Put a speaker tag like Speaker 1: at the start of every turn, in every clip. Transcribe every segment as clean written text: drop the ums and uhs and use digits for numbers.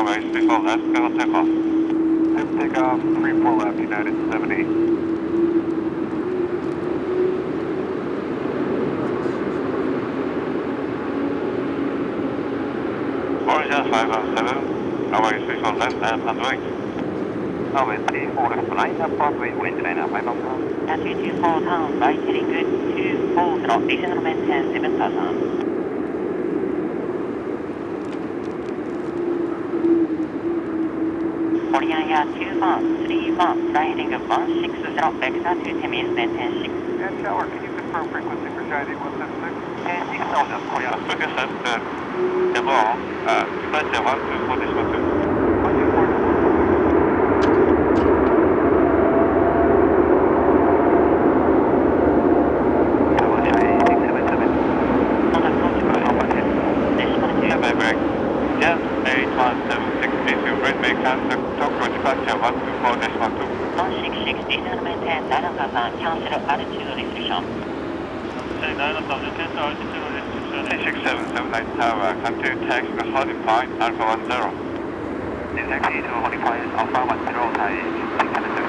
Speaker 1: Airways before last go takeoff. Let's take off 34 left United 70. Origin 517, Airways before left and wait. Airways 34 left line up pathway, wind liner 517.
Speaker 2: Taxi 24 town, right heading good 240, regional maintain 7000. Korean 21, 31, right heading 160, vector to Temis, maintain 6.
Speaker 1: And shower, can you confirm frequency for China 176? And 6000, Korea. Focus at Devon, departure 124 decimal 2. 124.
Speaker 2: Cancel altitude restriction.
Speaker 1: Say 9,000 cancel altitude restriction. 6779 tower, continue taxi to holding point Alpha 10. New taxi to holding point Alpha 10, Thai 672.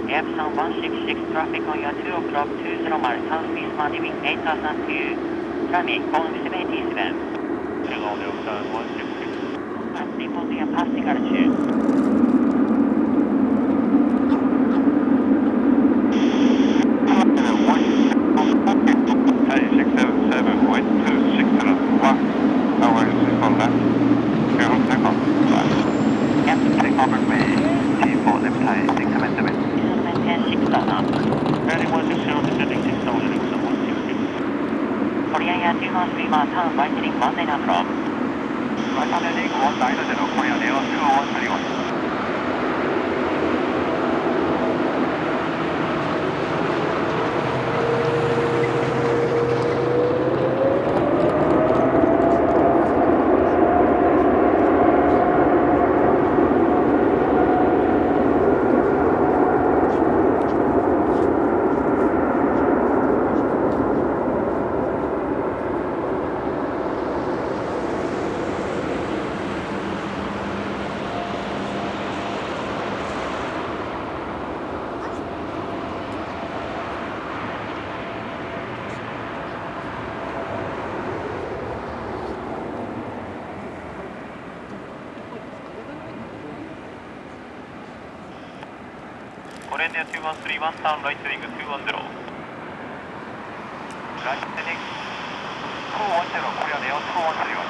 Speaker 2: Epson 166 traffic on your 2 o'clock 20 mile southeast landing 8002 Rami Boeing 77.
Speaker 1: Check on the Epson 166.
Speaker 2: Pass report your passing altitude.
Speaker 1: Thai 677 wind to 601. Airways before left. Clear on takeoff. Take over way T4 left Thai 677.
Speaker 2: 6,000.
Speaker 1: Ready 160 descending 6,000 Epson 166.
Speaker 2: Korean 213 town right heading 19 approach.
Speaker 1: Right heading 190 Korean Air 20131. Korean 2131 town right heading 210. Right heading 210 Korean Air 210.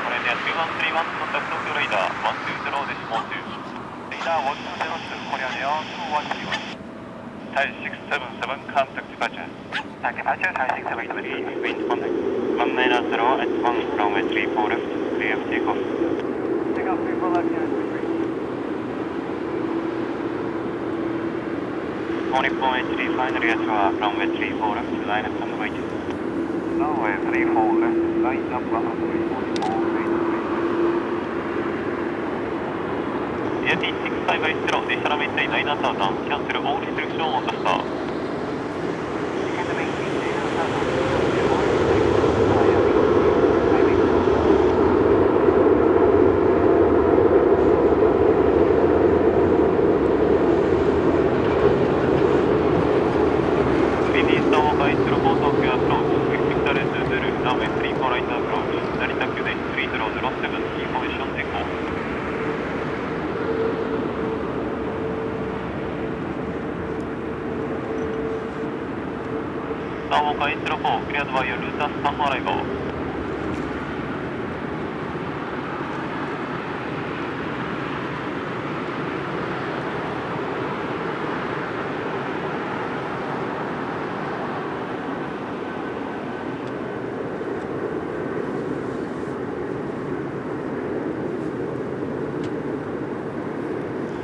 Speaker 1: Korean 2131 contact Tokyo radar 120 decimal 2. Radar 1202 Korean Air 210. Thai 677 contact departure. Contact departure Thai 677 wind contact. 190 at 1 runway 34 left clear of takeoff. Takeoff 34 left here. Only 483 finally at runway 34 left, line up on wait. Runway 34 left, line up on runway 44, wait. AT6580, initial maintain 9000, cancel all restriction on the start. right approach, Narita Cathay 3007, information echo. Naoka 804, cleared by your route as on arrival.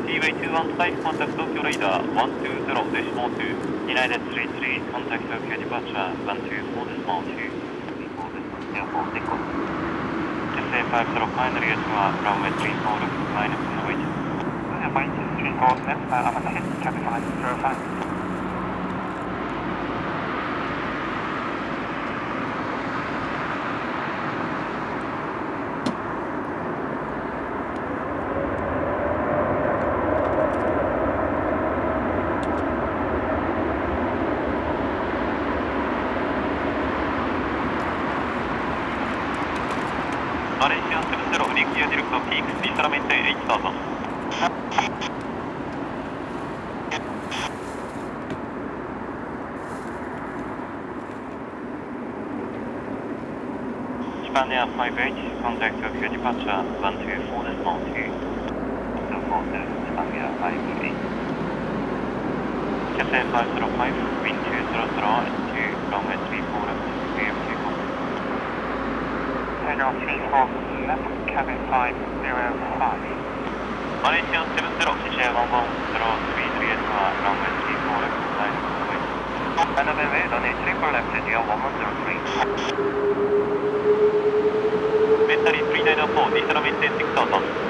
Speaker 1: Seaway 215, contact Tokyo radar 120.2.
Speaker 2: United 33, contact Tokyo departure 124.2. Therefore, Nicholas. Cathay 505, Narita runway 34 left, minus on the way. Minus 34 left, I'm ahead, Cathay 505.
Speaker 1: Malaysia 70, regear direct to peak, please maintain 8000.
Speaker 2: Japan Air 58, contact Tokyo departure 124.2. 247, Japan Air 58. Cathay 505, wind 200 at 2, runway 34 left, clear of takeoff. Radar 34 left, cabin 505.
Speaker 1: Malaysia 70,
Speaker 2: CJ 11033 runway 34 left, minus on the way. Another way, runway 34 left, GL 1103.
Speaker 1: Mentally 3904, diesel maintain 6000.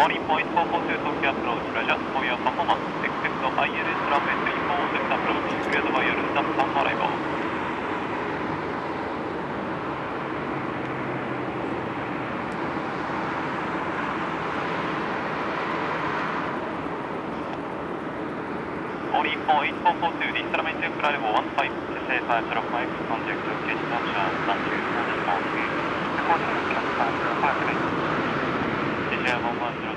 Speaker 1: Morning point 442 Tokyo approach, Roger, for your performance. Expect the ILS runway 34 left approach, cleared by your route as on arrival. Morning point 442, diesel maintain flight level 15.
Speaker 2: Cathay 505, contact Tokyo departure 124.2. Reporting Cathay 505. CJ 110.